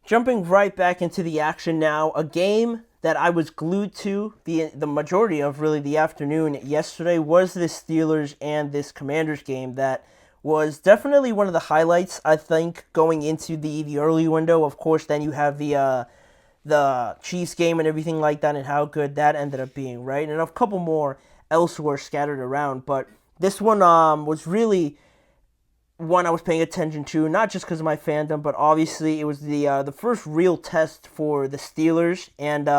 Jumping right back into the action now, a game that I was glued to the majority of really the afternoon yesterday was this Steelers and this Commanders game that was definitely one of the highlights, I think, going into the early window. Of course, then you have the Chiefs game and everything like that and how good that ended up being, right? And a couple more elsewhere scattered around, but this one was really one I was paying attention to, not just because of my fandom, but obviously it was the first real test for the Steelers and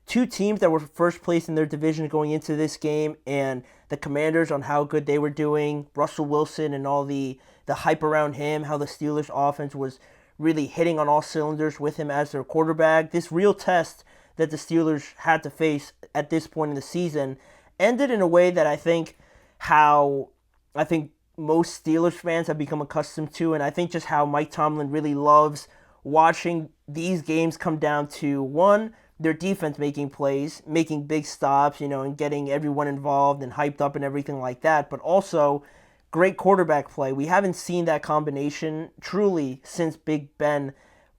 two teams that were first place in their division going into this game, and the Commanders on how good they were doing, Russell Wilson and all the hype around him, how the Steelers offense was really hitting on all cylinders with him as their quarterback. This real test that the Steelers had to face at this point in the season ended in a way that I think most Steelers fans have become accustomed to, and I think just how Mike Tomlin really loves watching these games come down to, one, their defense making plays, making big stops, and getting everyone involved and hyped up and everything like that, but also great quarterback play. We haven't seen that combination truly since Big Ben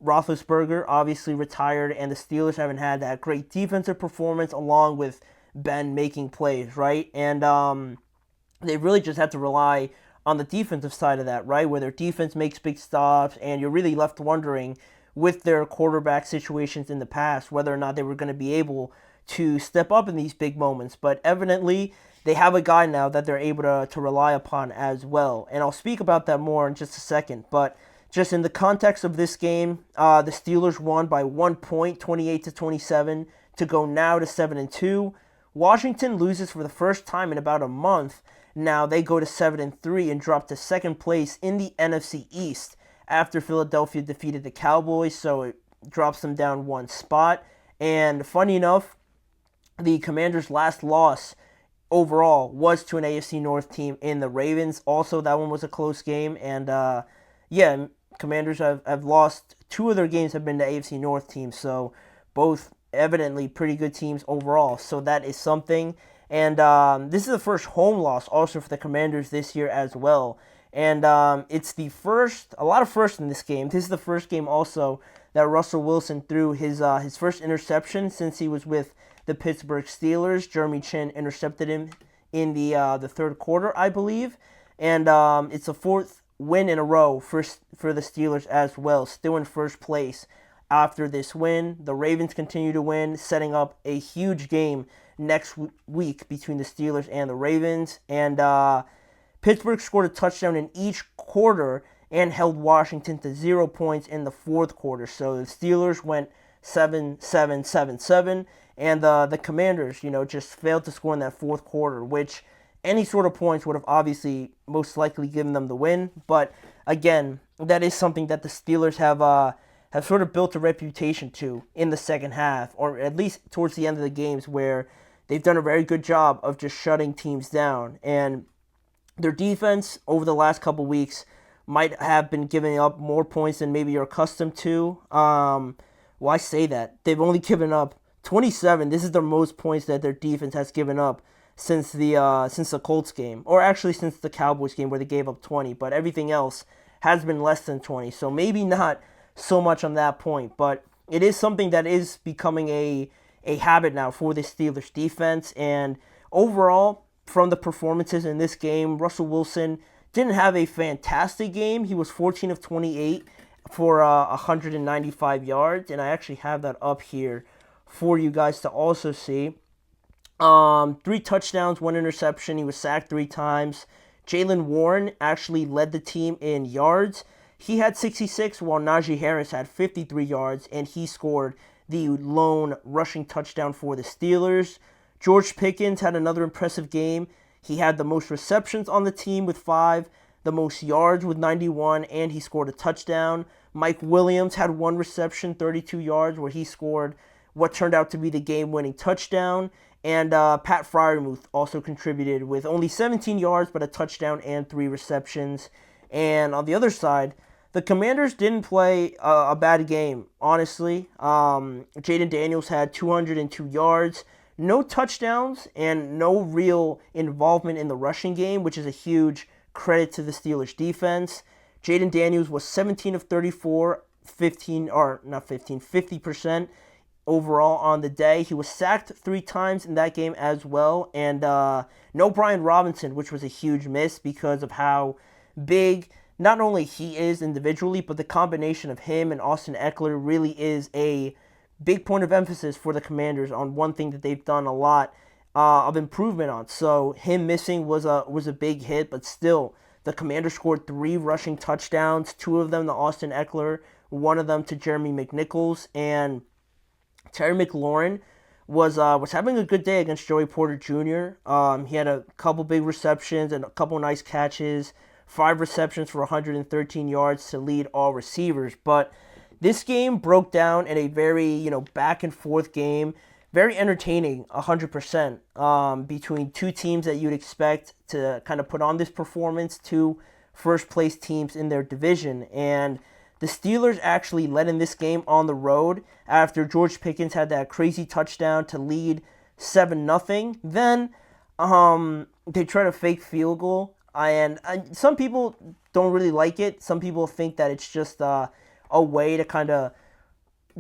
Roethlisberger obviously retired, and the Steelers haven't had that great defensive performance along with Ben making plays, right? And they really just had to rely on the defensive side of that, right? Where their defense makes big stops, and you're really left wondering with their quarterback situations in the past whether or not they were going to be able to step up in these big moments. But evidently, they have a guy now that they're able to rely upon as well. And I'll speak about that more in just a second. But just in the context of this game, the Steelers won by 1 point, 28-27, to go now to 7-2. Washington loses for the first time in about a month. Now they go to 7-3 and drop to second place in the NFC East after Philadelphia defeated the Cowboys, so it drops them down one spot. And funny enough, the Commanders' last loss overall was to an AFC North team in the Ravens. Also, that one was a close game, and Commanders have lost. Two of their games have been to AFC North teams, so both evidently pretty good teams overall. So that is something. And this is the first home loss also for the Commanders this year as well. And it's a lot of firsts in this game. This is the first game also that Russell Wilson threw his first interception since he was with the Pittsburgh Steelers. Jeremy Chin intercepted him in the third quarter, I believe. And it's a fourth win in a row for the Steelers as well, still in first place after this win. The Ravens continue to win, setting up a huge game next week between the Steelers and the Ravens. And Pittsburgh scored a touchdown in each quarter and held Washington to 0 points in the fourth quarter. So the Steelers went 7-7, and the Commanders, just failed to score in that fourth quarter, which any sort of points would have obviously most likely given them the win. But again, that is something that the Steelers have sort of built a reputation to in the second half, or at least towards the end of the games, where they've done a very good job of just shutting teams down. And their defense over the last couple weeks might have been giving up more points than maybe you're accustomed to. I say that. They've only given up 27. This is the most points that their defense has given up since the Colts game, or actually since the Cowboys game where they gave up 20. But everything else has been less than 20. So maybe not so much on that point, but it is something that is becoming a habit now for the Steelers defense. And overall, from the performances in this game, Russell Wilson didn't have a fantastic game. He was 14 of 28 for 195 yards, and I actually have that up here for you guys to also see. 3 touchdowns, 1 interception. He was sacked 3 times. Jaylen Warren actually led the team in yards. He had 66, while Najee Harris had 53 yards, and he scored the lone rushing touchdown for the Steelers. George Pickens had another impressive game. He had the most receptions on the team with 5, the most yards with 91, and he scored a touchdown. Mike Williams had 1 reception, 32 yards, where he scored what turned out to be the game-winning touchdown. And Pat Freiermuth also contributed with only 17 yards, but a touchdown and 3 receptions. And on the other side, the Commanders didn't play a bad game, honestly. Jaden Daniels had 202 yards, no touchdowns, and no real involvement in the rushing game, which is a huge credit to the Steelers defense. Jaden Daniels was 17 of 34 50% overall on the day. He was sacked 3 times in that game as well. And no Brian Robinson, which was a huge miss because of how big not only he is individually, but the combination of him and Austin Eckler really is a big point of emphasis for the Commanders on one thing that they've done a lot of improvement on. So him missing was a big hit, but still, the Commanders scored 3 rushing touchdowns, 2 of them to Austin Eckler, 1 of them to Jeremy McNichols, and Terry McLaurin was having a good day against Joey Porter Jr. He had a couple big receptions and a couple nice catches, 5 receptions for 113 yards to lead all receivers. But this game broke down in a very, back and forth game, very entertaining, 100%, between 2 teams that you'd expect to kind of put on this performance, 2 first-place teams in their division. And the Steelers actually led in this game on the road after George Pickens had that crazy touchdown to lead 7-0. Then they tried a fake field goal, and some people don't really like it. Some people think that it's just a way to kind of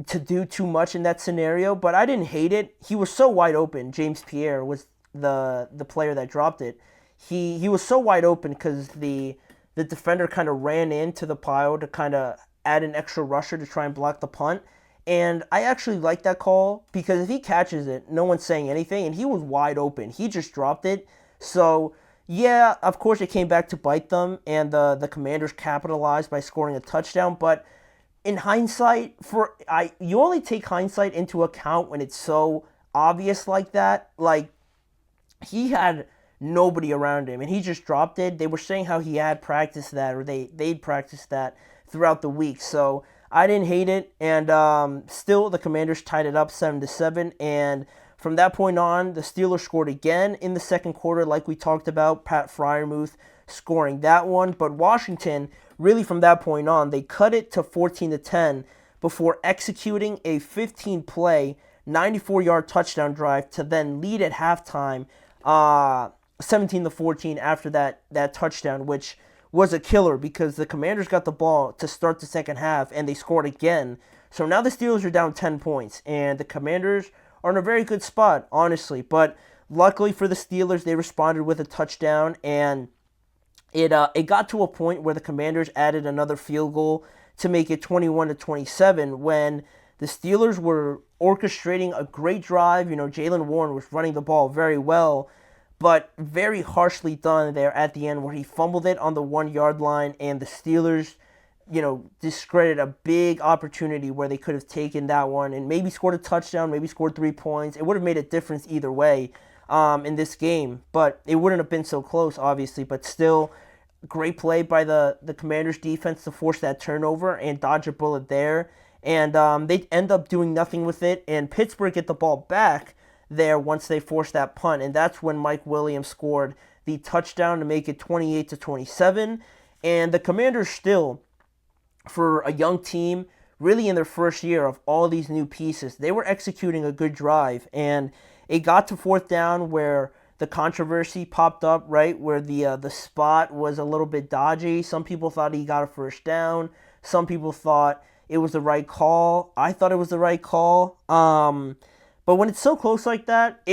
to do too much in that scenario, but I didn't hate it. He was so wide open. James Pierre was the player that dropped it. He was so wide open because the defender kind of ran into the pile to kind of add an extra rusher to try and block the punt. And I actually like that call because if he catches it, no one's saying anything, and he was wide open. He just dropped it. So, yeah, of course it came back to bite them, and the Commanders capitalized by scoring a touchdown, but in hindsight, you only take hindsight into account when it's so obvious like that. Like, he had nobody around him, and he just dropped it. They were saying how he had practiced that, or they'd practiced that throughout the week. So I didn't hate it, and still the Commanders tied it up 7-7. And from that point on, the Steelers scored again in the second quarter, like we talked about. Pat Freiermuth scoring that one, but Washington, really from that point on, they cut it to 14-10 before executing a 15-play, 94-yard touchdown drive to then lead at halftime, 17-14 after that touchdown, which was a killer because the Commanders got the ball to start the second half and they scored again. So now the Steelers are down 10 points, and the Commanders are in a very good spot, honestly. But luckily for the Steelers, they responded with a touchdown, and it got to a point where the Commanders added another field goal to make it 21-27 when the Steelers were orchestrating a great drive. Jaylen Warren was running the ball very well, but very harshly done there at the end where he fumbled it on the 1-yard line, and the Steelers, discredited a big opportunity where they could have taken that one and maybe scored a touchdown, maybe scored 3 points. It would have made a difference either way in this game, but it wouldn't have been so close, obviously. But still, great play by the Commanders defense to force that turnover and dodge a bullet there. And they end up doing nothing with it, and Pittsburgh get the ball back there once they forced that punt, and that's when Mike Williams scored the touchdown to make it 28-27. And the Commanders still, for a young team, really in their first year of all these new pieces, they were executing a good drive, and it got to 4th down where the controversy popped up, right, where the spot was a little bit dodgy. Some people thought he got a first down. Some people thought it was the right call. I thought it was the right call. But when it's so close like that,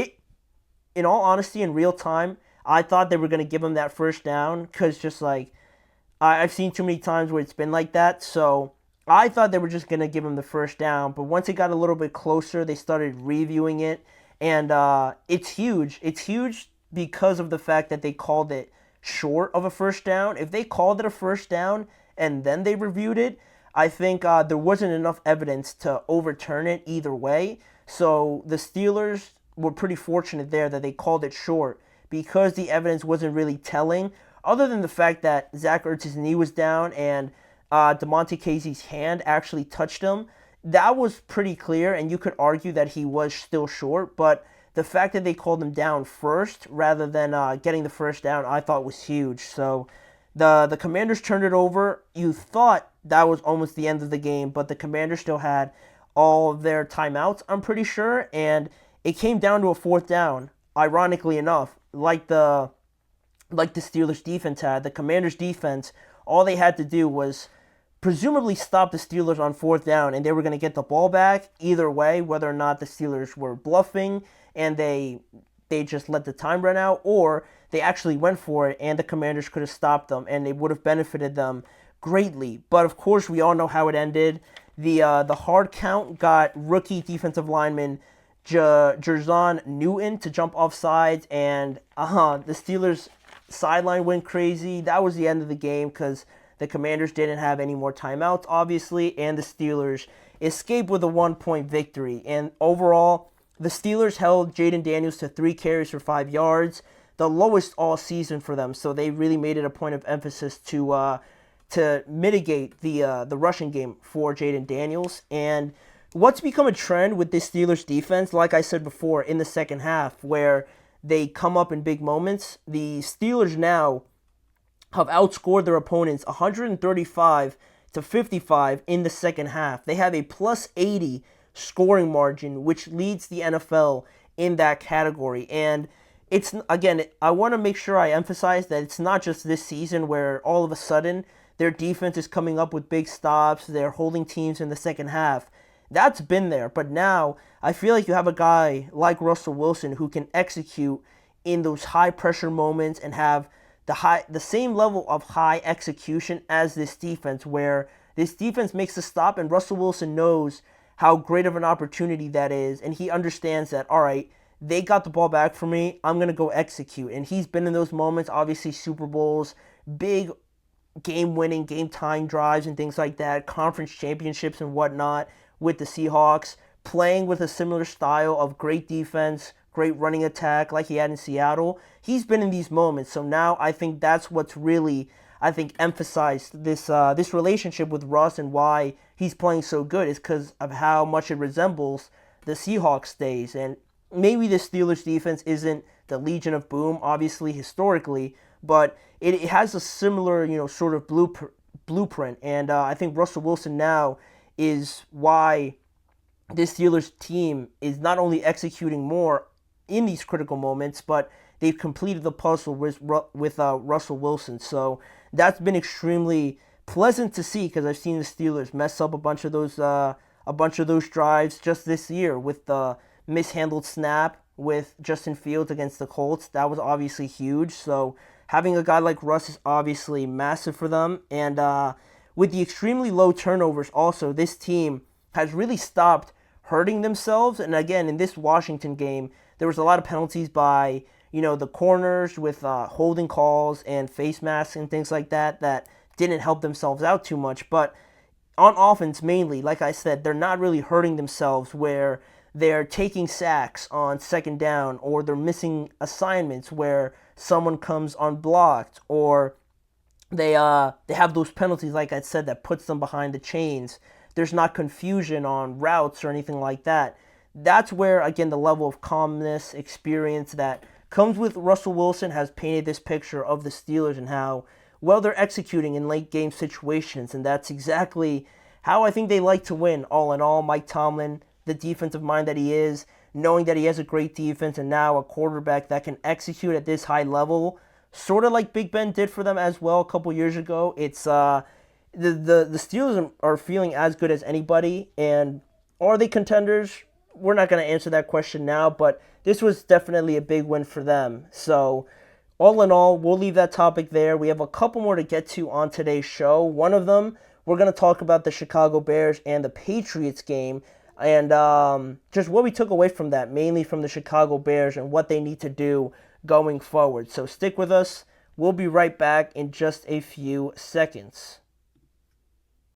in all honesty, in real time, I thought they were going to give him that first down because just like I've seen too many times where it's been like that. So I thought they were just going to give him the first down. But once it got a little bit closer, they started reviewing it. And it's huge. It's huge because of the fact that they called it short of a first down. If they called it a first down and then they reviewed it, I think there wasn't enough evidence to overturn it either way. So the Steelers were pretty fortunate there that they called it short because the evidence wasn't really telling, other than the fact that Zach Ertz's knee was down and DeMonte Casey's hand actually touched him. That was pretty clear, and you could argue that he was still short, but the fact that they called him down first rather than getting the first down, I thought was huge. So the Commanders turned it over. You thought that was almost the end of the game, but the Commanders still had all of their timeouts, I'm pretty sure, and it came down to a 4th down, ironically enough, like the Steelers defense had. The Commanders defense, all they had to do was presumably stopped the Steelers on fourth down, and they were going to get the ball back either way, whether or not the Steelers were bluffing and they just let the time run out, or they actually went for it and the Commanders could have stopped them and they would have benefited them greatly. But of course, we all know how it ended. The hard count got rookie defensive lineman Jerzon Newton to jump off sides, and the Steelers sideline went crazy. That was the end of the game because the Commanders didn't have any more timeouts, obviously, and the Steelers escaped with a 1-point victory. And overall, the Steelers held Jaden Daniels to 3 carries for 5 yards, the lowest all season for them. So they really made it a point of emphasis to mitigate the rushing game for Jaden Daniels. And what's become a trend with this Steelers defense, like I said before, in the second half, where they come up in big moments, the Steelers now have outscored their opponents 135-55 in the second half. They have a plus 80 scoring margin, which leads the NFL in that category. And it's, again, I want to make sure I emphasize that it's not just this season where all of a sudden their defense is coming up with big stops, they're holding teams in the second half. That's been there, but now I feel like you have a guy like Russell Wilson who can execute in those high pressure moments and have the same level of high execution as this defense, where this defense makes a stop and Russell Wilson knows how great of an opportunity that is, and he understands that, all right, they got the ball back for me, I'm going to go execute. And he's been in those moments, obviously Super Bowls, big game-winning, game-tying drives and things like that, conference championships and whatnot with the Seahawks, playing with a similar style of great defense, great running attack like he had in Seattle. He's been in these moments, so now I think that's what's really, I think, emphasized this relationship with Russ and why he's playing so good is because of how much it resembles the Seahawks days. And maybe the Steelers defense isn't the Legion of Boom, obviously, historically, but it has a similar, sort of blueprint. And I think Russell Wilson now is why this Steelers team is not only executing more in these critical moments, but they've completed the puzzle with Russell Wilson. So that's been extremely pleasant to see because I've seen the Steelers mess up a bunch of those drives just this year with the mishandled snap with Justin Fields against the Colts. That was obviously huge. So having a guy like Russ is obviously massive for them. And with the extremely low turnovers also, this team has really stopped hurting themselves. And again, in this Washington game, there was a lot of penalties by, the corners with holding calls and face masks and things like that didn't help themselves out too much. But on offense, mainly, like I said, they're not really hurting themselves where they're taking sacks on second down, or they're missing assignments where someone comes unblocked, or they have those penalties, like I said, that puts them behind the chains. There's not confusion on routes or anything like that. That's where, again, the level of calmness, experience that comes with Russell Wilson has painted this picture of the Steelers and how well they're executing in late game situations. And that's exactly how I think they like to win. All in all, Mike Tomlin, the defensive mind that he is, knowing that he has a great defense and now a quarterback that can execute at this high level, sort of like Big Ben did for them as well a couple years ago. It's the Steelers are feeling as good as anybody, and are they contenders? We're not going to answer that question now, but this was definitely a big win for them. So all in all, we'll leave that topic there. We have a couple more to get to on today's show. One of them, we're going to talk about the Chicago Bears and the Patriots game, and just what we took away from that, mainly from the Chicago Bears and what they need to do going forward. So stick with us. We'll be right back in just a few seconds.